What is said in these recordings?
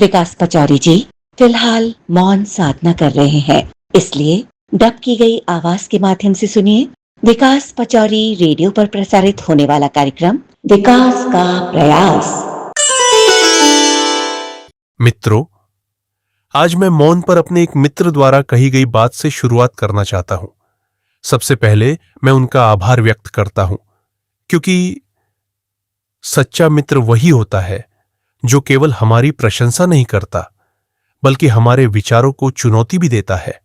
विकास पचौरी जी फिलहाल मौन साधना कर रहे हैं, इसलिए डब की गई आवाज के माध्यम से सुनिए विकास पचौरी रेडियो पर प्रसारित होने वाला कार्यक्रम विकास का प्रयास। मित्रों, आज मैं मौन पर अपने एक मित्र द्वारा कही गई बात से शुरुआत करना चाहता हूं। सबसे पहले मैं उनका आभार व्यक्त करता हूं, क्योंकि सच्चा मित्र वही होता है जो केवल हमारी प्रशंसा नहीं करता, बल्कि हमारे विचारों को चुनौती भी देता है।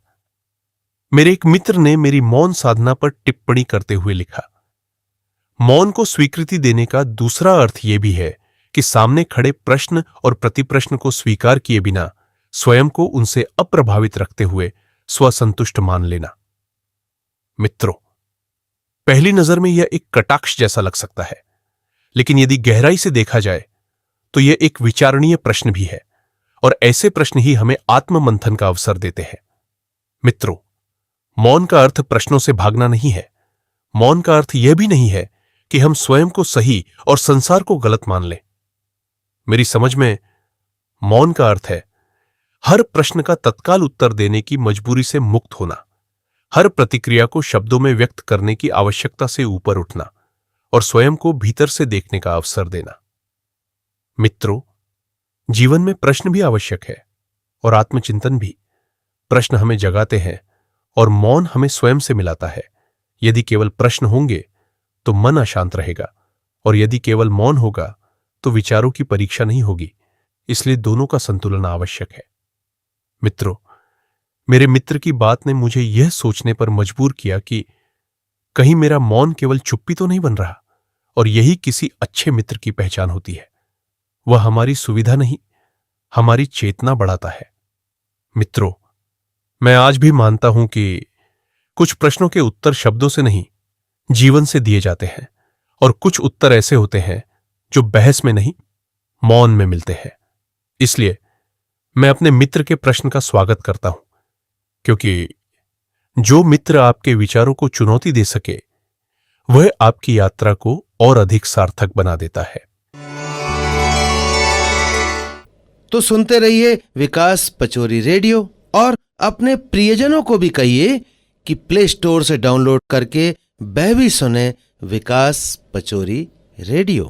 मेरे एक मित्र ने मेरी मौन साधना पर टिप्पणी करते हुए लिखा, मौन को स्वीकृति देने का दूसरा अर्थ यह भी है कि सामने खड़े प्रश्न और प्रतिप्रश्न को स्वीकार किए बिना स्वयं को उनसे अप्रभावित रखते हुए स्वसंतुष्ट मान लेना। मित्रों, पहली नजर में यह एक कटाक्ष जैसा लग सकता है, लेकिन यदि गहराई से देखा जाए तो यह एक विचारणीय प्रश्न भी है, और ऐसे प्रश्न ही हमें आत्ममंथन का अवसर देते हैं। मित्रों, मौन का अर्थ प्रश्नों से भागना नहीं है। मौन का अर्थ यह भी नहीं है कि हम स्वयं को सही और संसार को गलत मान लें। मेरी समझ में मौन का अर्थ है हर प्रश्न का तत्काल उत्तर देने की मजबूरी से मुक्त होना, हर प्रतिक्रिया को शब्दों में व्यक्त करने की आवश्यकता से ऊपर उठना और स्वयं को भीतर से देखने का अवसर देना। मित्रों, जीवन में प्रश्न भी आवश्यक है और आत्मचिंतन भी। प्रश्न हमें जगाते हैं और मौन हमें स्वयं से मिलाता है। यदि केवल प्रश्न होंगे तो मन अशांत रहेगा, और यदि केवल मौन होगा तो विचारों की परीक्षा नहीं होगी। इसलिए दोनों का संतुलन आवश्यक है। मित्रों, मेरे मित्र की बात ने मुझे यह सोचने पर मजबूर किया कि कहीं मेरा मौन केवल चुप्पी तो नहीं बन रहा, और यही किसी अच्छे मित्र की पहचान होती है। वह हमारी सुविधा नहीं, हमारी चेतना बढ़ाता है। मित्रों, मैं आज भी मानता हूं कि कुछ प्रश्नों के उत्तर शब्दों से नहीं, जीवन से दिए जाते हैं, और कुछ उत्तर ऐसे होते हैं जो बहस में नहीं, मौन में मिलते हैं। इसलिए मैं अपने मित्र के प्रश्न का स्वागत करता हूं, क्योंकि जो मित्र आपके विचारों को चुनौती दे सके, वह आपकी यात्रा को और अधिक सार्थक बना देता है। तो सुनते रहिए विकास पचौरी रेडियो, और अपने प्रियजनों को भी कहिए कि प्ले स्टोर से डाउनलोड करके वह भी सुने विकास पचौरी रेडियो।